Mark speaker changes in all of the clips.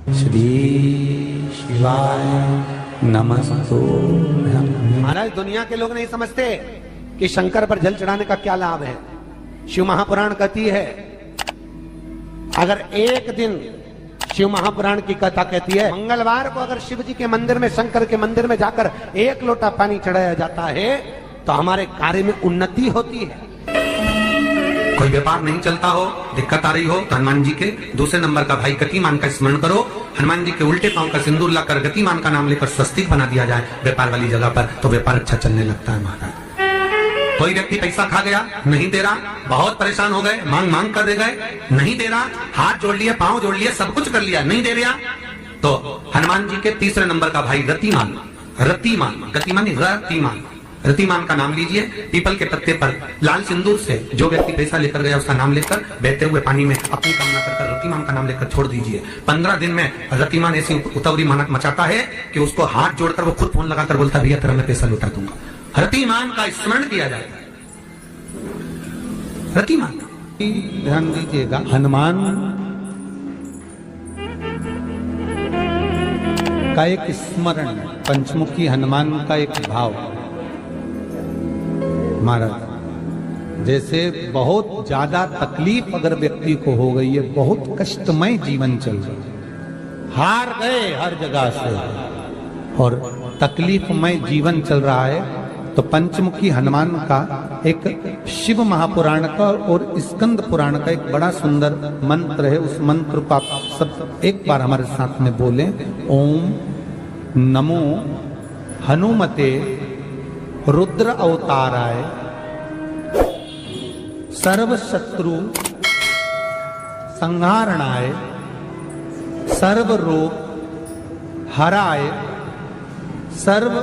Speaker 1: श्री शिवाय नमस्तु।
Speaker 2: महाराज दुनिया के लोग नहीं समझते कि शंकर पर जल चढ़ाने का क्या लाभ है। शिव महापुराण कहती है, अगर एक दिन शिव महापुराण की कथा कहती है, मंगलवार को अगर शिव जी के मंदिर में, शंकर के मंदिर में जाकर 1 लोटा पानी चढ़ाया जाता है तो हमारे कार्य में उन्नति होती है।
Speaker 3: कोई व्यापार नहीं चलता हो, दिक्कत आ रही हो तो हनुमान जी के दूसरे नंबर का भाई गतिमान का स्मरण करो। हनुमान जी के उल्टे पांव का सिंदूर लाकर गतिमान का नाम लेकर स्वस्तिक बना दिया जाए व्यापार वाली जगह पर, तो व्यापार अच्छा चलने लगता है महाराज। कोई व्यक्ति पैसा खा गया, नहीं दे रहा, बहुत परेशान हो गए, मांग मांग कर दे गए, नहीं दे रहा, हाथ जोड़ लिया, पांव जोड़ लिया, सब कुछ कर लिया, नहीं दे रहा, तो हनुमान जी के तीसरे नंबर का भाई रतिमान, रतिमान, गतिमान रतिमान, रतिमान का नाम लीजिए। पीपल के पत्ते पर लाल सिंदूर से जो व्यक्ति पैसा लेकर गया उसका नाम लेकर बहते हुए पानी में अपनी कामना कर रतिमान का नाम लेकर छोड़ दीजिए। 15 दिन में रतिमान ऐसी उतावली मचाता है कि उसको हाथ जोड़कर वो खुद फोन लगाकर बोलता है, भैया तेरा मैं पैसा लौटा दूंगा। रतिमान का स्मरण किया जाता है। रतिमान,
Speaker 1: ध्यान दीजिएगा, हनुमान का एक स्मरण, पंचमुखी हनुमान का एक भाव। महाराज जैसे बहुत ज्यादा तकलीफ अगर व्यक्ति को हो गई है, बहुत कष्टमय जीवन चल रहा है, हार गए हर जगह से और तकलीफमय जीवन चल रहा है, तो पंचमुखी हनुमान का एक शिव महापुराण का और स्कंद पुराण का एक बड़ा सुंदर मंत्र है। उस मंत्र को आप सब एक बार हमारे साथ में बोलें। ओम नमो हनुमते रुद्र अवताराय सर्व शत्रु संहारणाय सर्व रोग हराय सर्व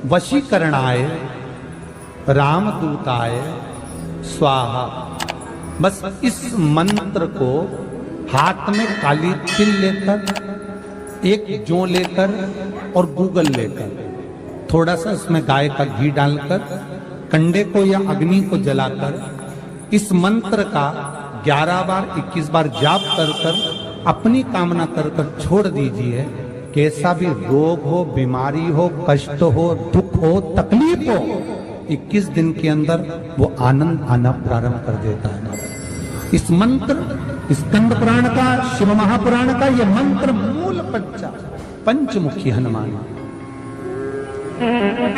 Speaker 1: वशीकरणाय रामदूताय स्वाहा। बस इस मंत्र को हाथ में काली तिल लेकर, एक जौ लेकर और गूगल लेकर, थोड़ा सा इसमें गाय का घी डालकर, कंडे को या अग्नि को जलाकर इस मंत्र का 11 बार 21 बार जाप कर कर अपनी कामना कर कर छोड़ दीजिए। कैसा भी रोग हो, बीमारी हो, कष्ट हो, दुख हो, तकलीफ हो, 21 दिन के अंदर वो आनंद आना प्रारंभ कर देता है। इस मंत्र, स्कंद पुराण का, शिव महापुराण का ये मंत्र मूल पंचमुखी हनुमान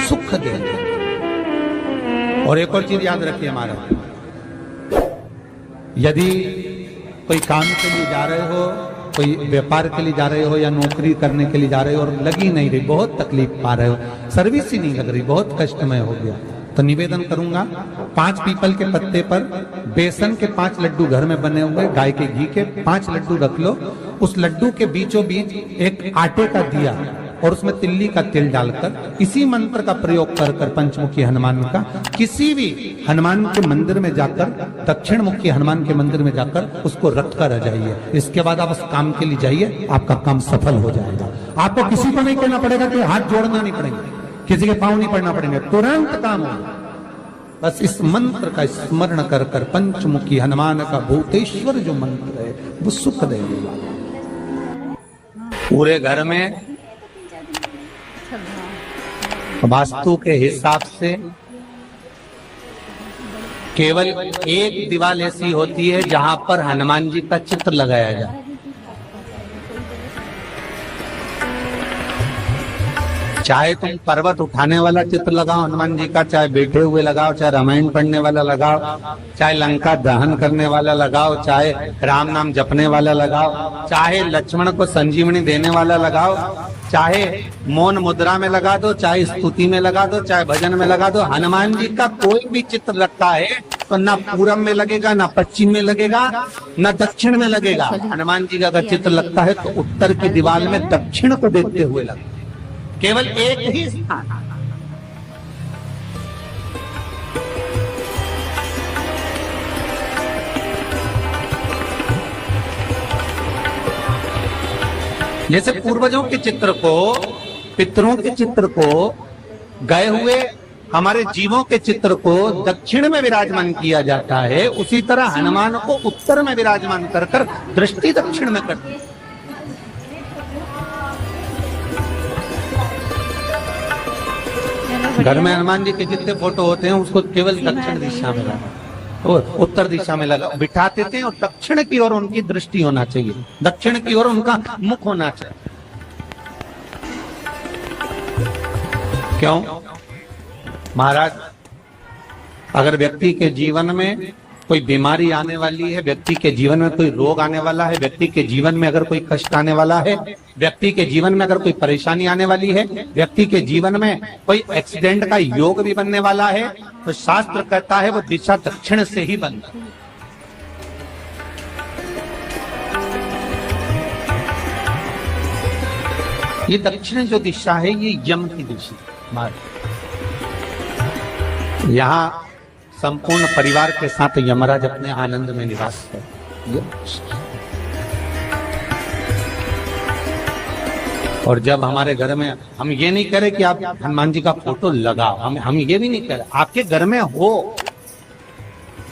Speaker 1: सुख दे। और एक और चीज याद रखिए हमारा, यदि कोई काम के लिए जा रहे हो, कोई व्यापार के लिए जा रहे हो या नौकरी करने के लिए जा रहे हो और लगी नहीं रही, बहुत तकलीफ पा रहे हो, सर्विस ही नहीं लग रही, बहुत कष्टमय हो गया, तो निवेदन करूंगा 5 पीपल के पत्ते पर बेसन के 5 लड्डू घर में बने हुए, गाय के घी के 5 लड्डू रख लो। उस लड्डू के बीचों बीच एक आटे का दिया और उसमें तिल्ली का तेल डालकर इसी मंत्र का प्रयोग कर कर पंचमुखी हनुमान का किसी भी हनुमान के मंदिर में जाकर, दक्षिण मुखी हनुमान के मंदिर में जाकर उसको रख कर आ जाइए। इसके बाद आप उस काम के लिए जाइए, आपका काम सफल हो जाएगा। आपको किसी को नहीं कहना पड़ेगा कि हाथ जोड़ना नहीं पड़ेगा, किसी के पांव नहीं पड़ना पड़ेंगे, तुरंत काम होगा। बस इस मंत्र का स्मरण कर कर पंचमुखी हनुमान का भूतेश्वर जो मंत्र है वो सुख देगा। पूरे घर में वास्तु के हिसाब से केवल एक दीवार ऐसी होती है जहां पर हनुमान जी का चित्र लगाया जाए। चाहे तुम पर्वत उठाने वाला चित्र लगाओ हनुमान जी का, चाहे बैठे हुए लगाओ, चाहे रामायण पढ़ने वाला लगाओ, चाहे लंका दहन करने वाला लगाओ, चाहे राम नाम जपने वाला लगाओ, चाहे लक्ष्मण को संजीवनी देने वाला लगाओ, चाहे मौन मुद्रा में लगा दो, चाहे स्तुति में लगा दो, चाहे भजन में लगा दो। हनुमान जी का कोई भी चित्र लगता है तो ना पूरब में लगेगा, ना पश्चिम में लगेगा, ना दक्षिण में लगेगा। हनुमान जी का अगर चित्र लगता है तो उत्तर की दीवार में दक्षिण को देखते हुए लगता है, केवल एक ही स्थान। जैसे पूर्वजों के चित्र को, पितरों के चित्र को, गए हुए हमारे जीवों के चित्र को दक्षिण में विराजमान किया जाता है, उसी तरह हनुमान को उत्तर में विराजमान कर कर दृष्टि दक्षिण में करते। घर में हनुमान जी के जितने फोटो होते हैं उसको केवल दक्षिण दिशा में लगा, और उत्तर दिशा में लगा बिठाते थे, और दक्षिण की ओर उनकी दृष्टि होना चाहिए, दक्षिण की ओर उनका मुख होना चाहिए। क्यों? महाराज, अगर व्यक्ति के जीवन में कोई बीमारी आने वाली है, व्यक्ति के जीवन में कोई रोग आने वाला है, व्यक्ति के जीवन में अगर कोई कष्ट आने वाला है, व्यक्ति के जीवन में अगर कोई परेशानी आने वाली है, व्यक्ति के जीवन में कोई एक्सीडेंट का योग भी बनने वाला है, तो शास्त्र कहता है वो दिशा दक्षिण से ही बनता है। ये दक्षिण जो दिशा है ये यम की दिशा। यहाँ संपूर्ण परिवार के साथ यमराज अपने आनंद में निवास है। और जब हमारे घर में, हम ये नहीं कह रहे कि आप हनुमान जी का फोटो लगाओ, हम ये भी नहीं कह रहे, आपके घर में हो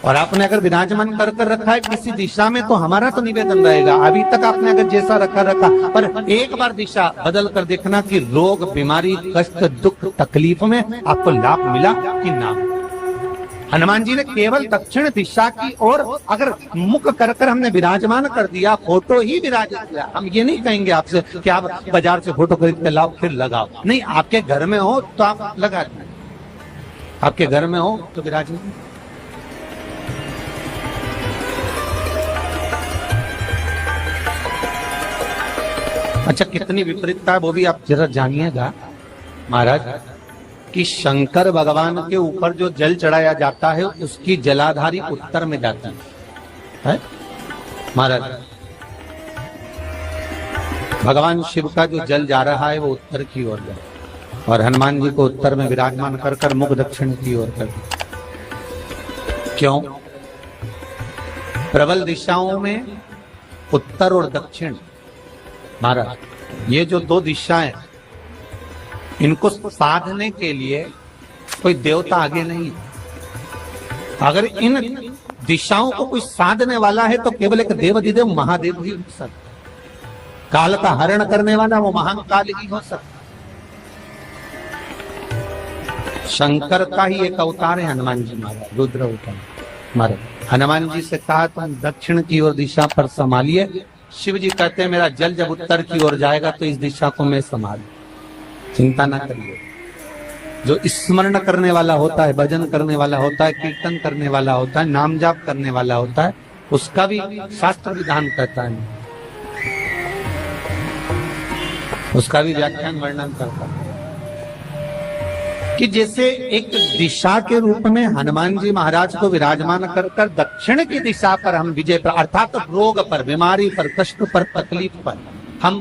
Speaker 1: और आपने अगर विराजमान कर रखा है किसी दिशा में, तो हमारा तो निवेदन रहेगा, अभी तक आपने अगर जैसा रखा, पर एक बार दिशा बदल कर देखना कि रोग, बीमारी, कष्ट, दुख, तकलीफ में आपको लाभ मिला कि ना। हनुमान जी ने केवल दक्षिण दिशा की ओर अगर मुख कर हमने विराजमान कर दिया, फोटो ही विराजित किया। हम ये नहीं कहेंगे आपसे कि आप बाजार से फोटो खरीद के लाओ फिर लगाओ, नहीं, आपके घर में हो तो आप लगा दें, आपके घर में हो तो विराजमान। अच्छा, कितनी विपरीतता है वो भी आप जरा जानिएगा महाराज, कि शंकर भगवान के ऊपर जो जल चढ़ाया जाता है उसकी जलाधारी उत्तर में जाती है महाराज। भगवान शिव का जो जल जा रहा है वो उत्तर की ओर जा, और हनुमान जी को उत्तर में विराजमान कर मुख दक्षिण की ओर कर। क्यों? प्रबल दिशाओं में उत्तर और दक्षिण महाराज, ये जो दो दिशाएं, इनको साधने के लिए कोई देवता आगे नहीं। अगर इन दिशाओं को कोई साधने वाला है तो केवल एक देवाधिदेव महादेव ही हो सकता। काल का हरण करने वाला वो महाकाल ही हो सकता। शंकर का ही एक अवतार है हनुमान जी महाराज, रुद्र अवतार महाराज। हनुमान जी से कहा तुम दक्षिण की ओर दिशा पर संभालिए। शिव जी कहते हैं मेरा जल जब उत्तर की ओर जाएगा तो इस दिशा को मैं संभालू, चिंता ना करिए। जो स्मरण करने वाला होता है, भजन करने वाला होता है, कीर्तन करने वाला होता है, नाम जाप करने वाला होता है, उसका भी शास्त्र विधान कहता है, उसका भी व्याख्यान वर्णन करता है कि जैसे एक दिशा के रूप में हनुमान जी महाराज को विराजमान कर दक्षिण की दिशा पर हम विजय पर, अर्थात रोग पर, बीमारी पर, कष्ट पर, तकलीफ पर हम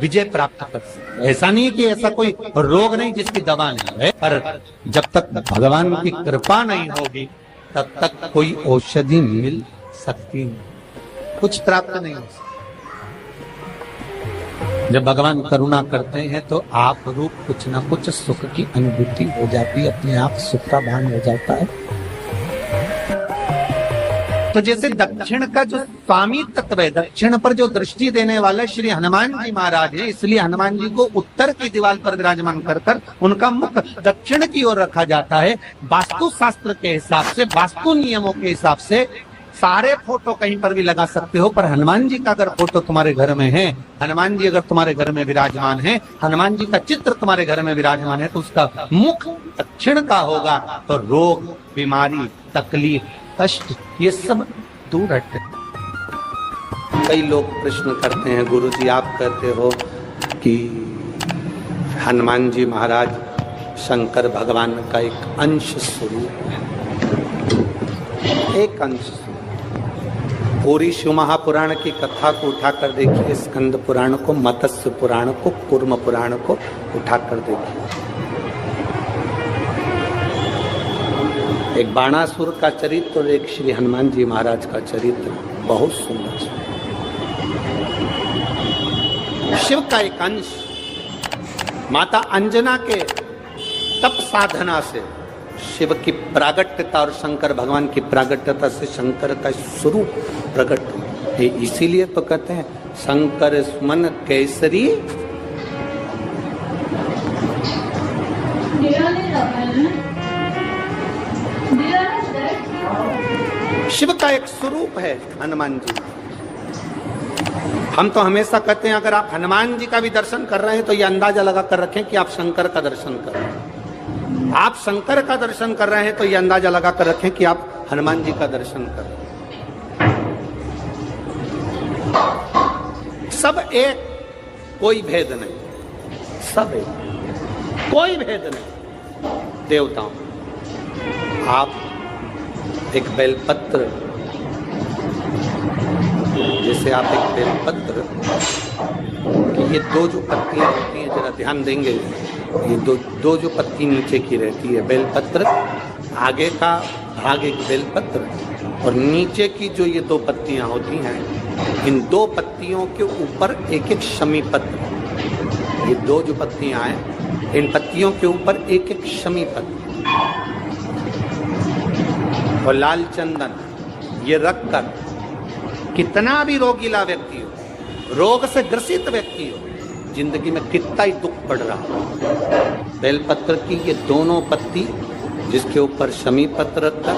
Speaker 1: विजय प्राप्त कर सकते। ऐसा नहीं कि ऐसा कोई रोग नहीं जिसकी दवा नहीं है, पर जब तक भगवान की कृपा नहीं होगी तब तक कोई औषधि मिल सकती नहीं, कुछ प्राप्त नहीं हो सकता। जब भगवान करुणा करते हैं तो आप रूप कुछ ना कुछ सुख की अनुभूति हो जाती है, अपने आप सुख का भान हो जाता है। तो जैसे दक्षिण का जो स्वामी तत्व है, दक्षिण पर जो दृष्टि देने वाले श्री हनुमान जी महाराज है, इसलिए हनुमान जी को उत्तर की दीवार पर विराजमान कर उनका मुख दक्षिण की ओर रखा जाता है। वास्तु शास्त्र के हिसाब से, वास्तु नियमों के हिसाब से सारे फोटो कहीं पर भी लगा सकते हो, पर हनुमान जी का अगर फोटो तुम्हारे घर में है, हनुमान जी अगर तुम्हारे घर में विराजमान है, हनुमान जी का चित्र तुम्हारे घर में विराजमान है, तो उसका मुख दक्षिण का होगा, तो रोग, बीमारी, तकलीफ, कष्ट ये सब दूर हटते। कई लोग प्रश्न करते हैं, गुरुजी आप कहते हो कि हनुमान जी महाराज शंकर भगवान का एक अंश स्वरूप है, एक अंश। पूरी शिव महापुराण की कथा को उठाकर देखिए, स्कंद पुराण को, मत्स्य पुराण को, कूर्म पुराण को उठाकर देखिए। एक बाणासुर का चरित्र और एक श्री हनुमान जी महाराज का चरित्र बहुत सुंदर। शिव का एक अंश माता अंजना के तप साधना से शिव की प्रागट्यता और शंकर भगवान की प्रागट्यता से शंकर का स्वरूप प्रकट है। इसीलिए तो कहते हैं शंकर सुमन केसरी
Speaker 2: शिव का एक स्वरूप है हनुमान जी। हम तो हमेशा कहते हैं अगर आप हनुमान जी का भी दर्शन कर रहे हैं तो ये अंदाजा लगा कर रखें कि आप शंकर का दर्शन कर रहे हैं। आप शंकर का दर्शन कर रहे हैं तो ये अंदाजा लगा कर रखें कि आप हनुमान जी का दर्शन कर रहे हैं। सब एक, कोई भेद नहीं, सब एक, कोई भेद नहीं। देवताओं, आप एक बेलपत्र, जैसे आप एक बेलपत्र कि ये दो जो पत्तियां होती हैं, जरा ध्यान देंगे, ये दो जो पत्ती नीचे की रहती है बेलपत्र, आगे का भाग एक बेलपत्र और नीचे की जो ये दो पत्तियां होती हैं, इन दो पत्तियों के ऊपर एक एक शमी पत्र। ये दो जो पत्तियां हैं, इन पत्तियों के ऊपर एक एक शमी पत्र और लाल चंदन ये रखकर कितना भी रोगीला व्यक्ति हो, रोग से ग्रसित व्यक्ति हो, जिंदगी में कितना ही दुख पड़ रहा हो, बेलपत्र की ये दोनों पत्ती जिसके ऊपर शमी पत्र रखकर,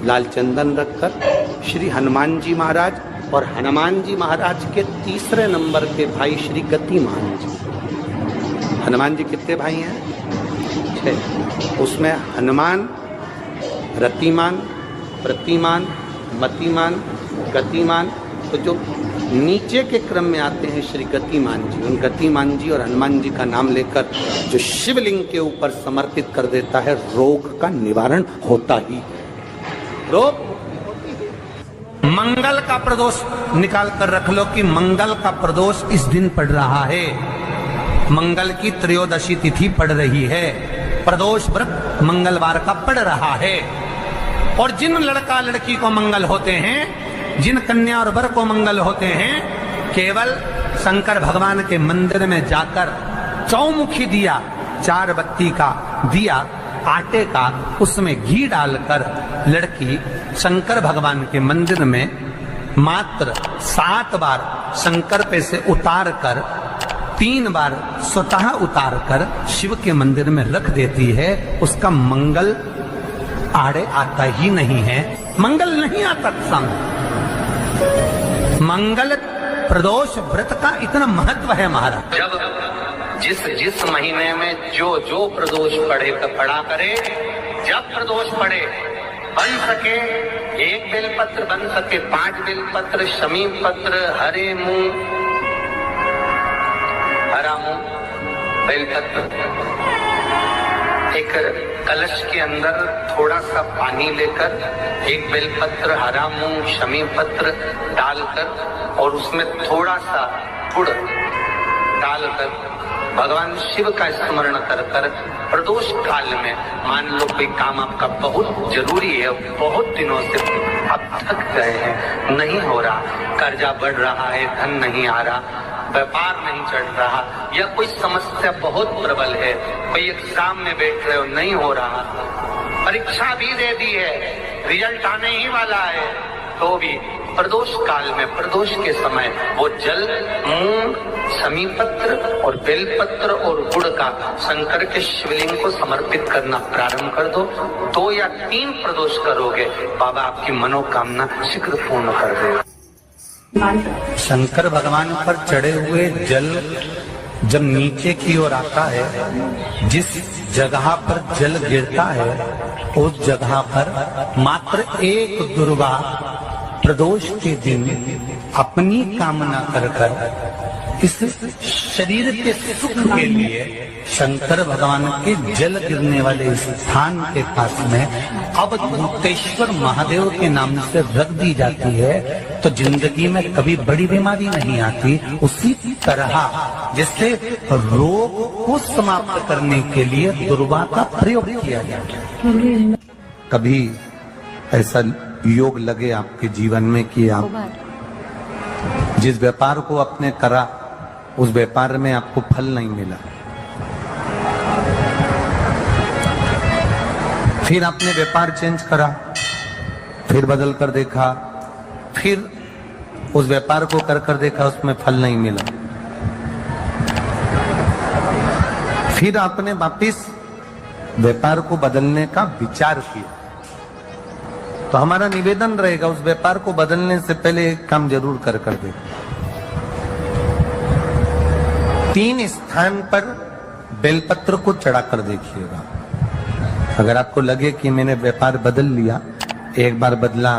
Speaker 2: लाल चंदन रखकर श्री हनुमान जी महाराज और हनुमान जी महाराज के तीसरे नंबर के भाई श्री गतिमान जी। हनुमान जी कितने भाई हैं? 6। उसमें हनुमान, रतिमान, प्रतिमान, मतिमान, गतिमान, तो जो नीचे के क्रम में आते हैं श्री गतिमान जी, उन गतिमान जी और हनुमान जी का नाम लेकर जो शिवलिंग के ऊपर समर्पित कर देता है, रोग का निवारण होता ही। रोग
Speaker 3: मंगल का प्रदोष निकाल कर रख लो कि मंगल का प्रदोष इस दिन पड़ रहा है, मंगल की त्रयोदशी तिथि पड़ रही है, प्रदोष व्रत मंगलवार का पड़ रहा है। और जिन लड़का लड़की को मंगल होते हैं, जिन कन्या और वर को मंगल होते हैं, केवल शंकर भगवान के मंदिर में जाकर चौमुखी दिया, 4 बत्ती का दिया आटे का, उसमें घी डालकर लड़की शंकर भगवान के मंदिर में मात्र 7 बार शंकर पे से उतार कर 3 बार स्वतः उतार कर शिव के मंदिर में रख देती है, उसका मंगल आड़े आता ही नहीं है, मंगल नहीं आता संग। मंगल प्रदोष व्रत का इतना महत्व है महाराज।
Speaker 4: जब जिस महीने में जो प्रदोष पड़ा करे, जब प्रदोष पड़े, बन सके 1 बेलपत्र, बन सके 5 बेलपत्र, शमी पत्र, हरा मूंग बेलपत्र, एक कलश के अंदर थोड़ा सा पानी लेकर 1 बेलपत्र, हरा मूंग, शमी पत्र डालकर और उसमें थोड़ा सा गुड़ डालकर भगवान शिव का स्मरण कर कर प्रदोष काल में, मान लो कोई काम आपका बहुत जरूरी है, बहुत दिनों से अब थक गए हैं, नहीं हो रहा, कर्जा बढ़ रहा है, धन नहीं आ रहा, व्यापार नहीं चढ़ रहा, या कोई समस्या बहुत प्रबल है, कोई एग्जाम में बैठ रहे हो नहीं हो रहा, परीक्षा भी दे दी है, रिजल्ट आने ही वाला है, तो भी प्रदोष काल में, प्रदोष के समय वो जल, मूंग, शमी पत्र और बेलपत्र और गुड़ का शंकर के शिवलिंग को समर्पित करना प्रारंभ कर दो। 2 या 3 प्रदोष करोगे, बाबा आपकी मनोकामना शीघ्र पूर्ण कर देगा।
Speaker 3: शंकर भगवान पर चढ़े हुए जल जब नीचे की ओर आता है, जिस जगह पर जल गिरता है, उस जगह पर मात्र 1 दुर्गा प्रदोष के दिन अपनी कामना कर इस शरीर के सुख के लिए शंकर भगवान के जल गिरने वाले स्थान के पास में अवधूतेश्वर महादेव के नाम से रख दी जाती है, तो जिंदगी में कभी बड़ी बीमारी नहीं आती। उसी तरह जिससे रोग को समाप्त करने के लिए दुर्गा का प्रयोग किया जाता है।
Speaker 1: कभी ऐसा योग लगे आपके जीवन में कि आप जिस व्यापार को आपने करा, उस व्यापार में आपको फल नहीं मिला, फिर आपने व्यापार चेंज करा, फिर बदल कर देखा, फिर उस व्यापार को कर देखा, उसमें फल नहीं मिला, फिर आपने वापिस
Speaker 2: व्यापार को बदलने का विचार किया, तो हमारा निवेदन रहेगा उस व्यापार को बदलने से पहले एक काम जरूर कर दे। 3 स्थान पर बेलपत्र को चढ़ा कर देखिएगा। अगर आपको लगे कि मैंने व्यापार बदल लिया, एक बार बदला,